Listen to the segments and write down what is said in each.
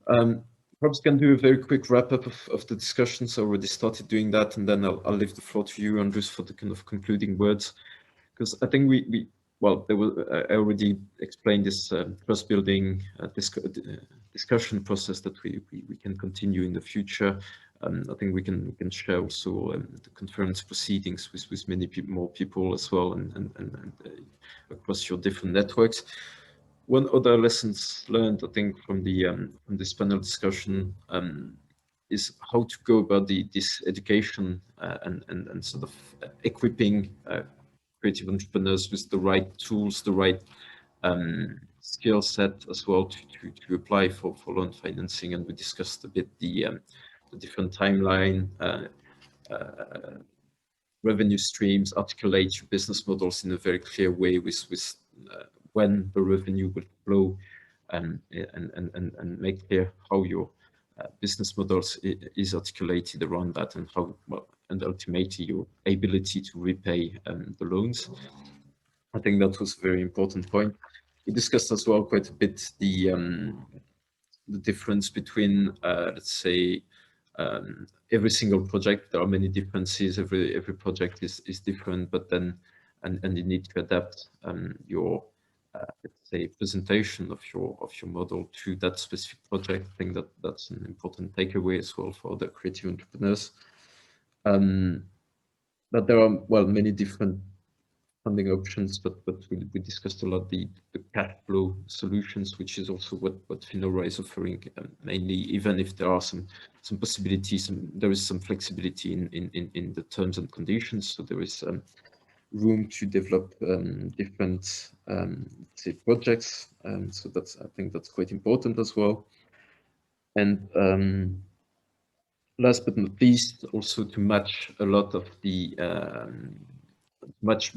Um, Perhaps can do a very quick wrap up of the discussions. I already started doing that, and then I'll leave the floor to you, Andrus, for the kind of concluding words. Because I think well, I already explained this trust building discussion process that we can continue in the future. I think we can share also the conference proceedings with many more people as well, and across your different networks. One other lessons learned, I think, from this panel discussion is how to go about this education and sort of equipping creative entrepreneurs with the right tools, the right skill set as well to apply for loan financing. And we discussed a bit the different timeline, revenue streams, articulate your business models in a very clear way with when the revenue will flow, and make clear how your business models is articulated around that, and how well, and ultimately your ability to repay the loans. I think that was a very important point. We discussed as well quite a bit the difference between, let's say, every single project. There are many differences. Every project is different, but then and you need to adapt your let's say presentation of your model to that specific project. I think that's an important takeaway as well for the creative entrepreneurs. But there are, well, many different funding options, but we discussed a lot the cash flow solutions, which is also what FINORA is offering mainly, even if there are some possibilities, there is some flexibility in the terms and conditions. So there is room to develop different say projects. So I think that's quite important as well. And last but not least, also to match a lot of the match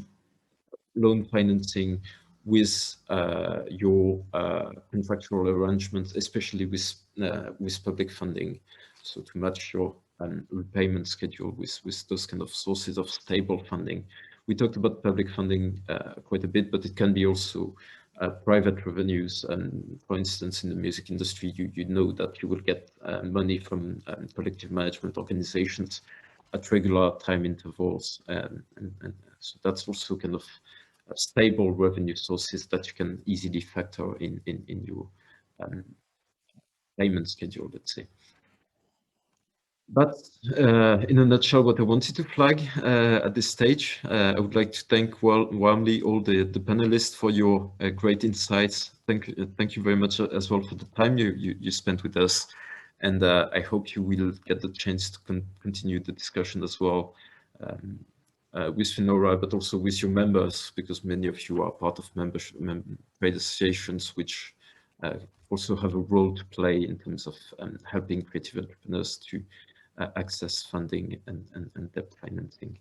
loan financing with your contractual arrangements, especially with public funding. So to match your repayment schedule with those kind of sources of stable funding. We talked about public funding quite a bit, but it can be also private revenues. For instance, in the music industry, you know that you will get money from collective management organizations at regular time intervals, and so that's also kind of stable revenue sources that you can easily factor in your payment schedule, let's say. But in a nutshell, what I wanted to flag at this stage, I would like to thank warmly all the panelists for your great insights. Thank you very much as well for the time you spent with us. And I hope you will get the chance to continue the discussion as well with FINORA, but also with your members, because many of you are part of trade associations, which also have a role to play in terms of helping creative entrepreneurs to access funding and debt financing.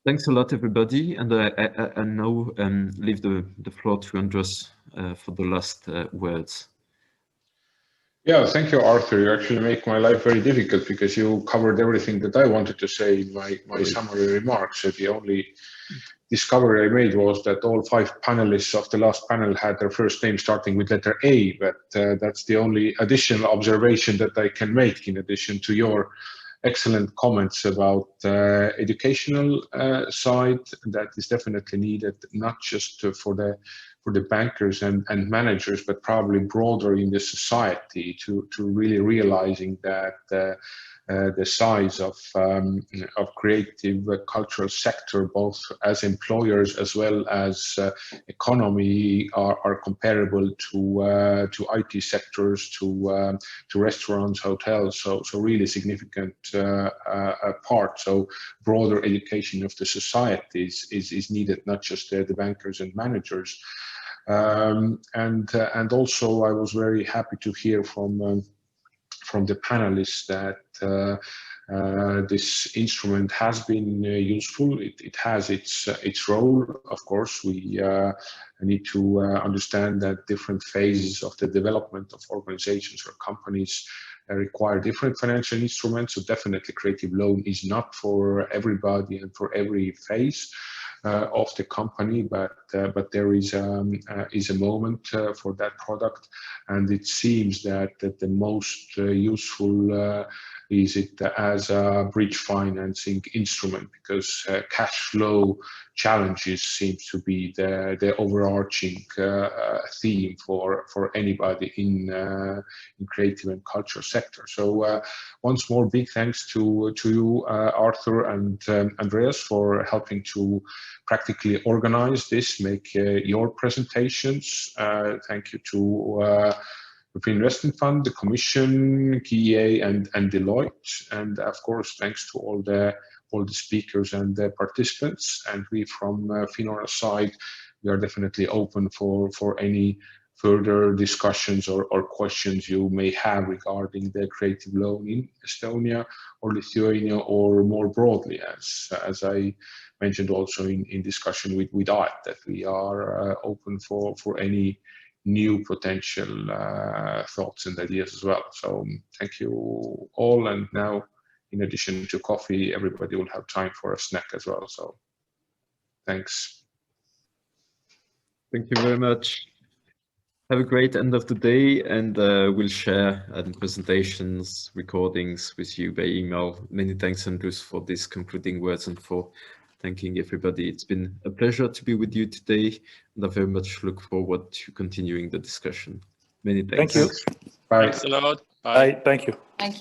Thanks a lot, everybody, and I now leave the floor to Andrus for the last words. Yeah, thank you, Arthur. You actually make my life very difficult because you covered everything that I wanted to say in my summary remarks. So the only discovery I made was that all 5 panelists of the last panel had their first name starting with letter A, but that's the only additional observation that I can make in addition to your excellent comments about educational side that is definitely needed, not just for the bankers and managers, but probably broader in the society to really realizing that the size of creative cultural sector, both as employers as well as economy, are comparable to IT sectors, to restaurants, hotels. So really significant part. So broader education of the society is needed, not just the bankers and managers. And also, I was very happy to hear from the panelists that this instrument has been useful. It has its role. Of course, we need to understand that different phases of the development of organizations or companies require different financial instruments. So definitely, creative loan is not for everybody and for every phase of the company, but there is a moment for that product, and it seems that the most useful is it as a bridge financing instrument, because cash flow challenges seems to be the overarching theme for anybody in creative and culture sector. So once more, big thanks to you, Arthur and Andreas, for helping to practically organize this, make your presentations. Thank you to European Investment Fund, the Commission, KEA, and Deloitte, and of course thanks to all the speakers and the participants. And we from FINORA side, we are definitely open for any further discussions or questions you may have regarding the creative loan in Estonia or Lithuania, or more broadly, as I mentioned also in discussion with Art, that we are open for any new potential thoughts and ideas as well. So thank you all, and now in addition to coffee, everybody will have time for a snack as well. So thanks. Thank you very much. Have a great end of the day, and we'll share presentations, recordings with you by email. Many thanks, Andrus, for these concluding words and for thanking everybody. It's been a pleasure to be with you today, and I very much look forward to continuing the discussion. Many thanks. Thank you. Bye. Thanks a lot. Bye. Thank you. Thank you.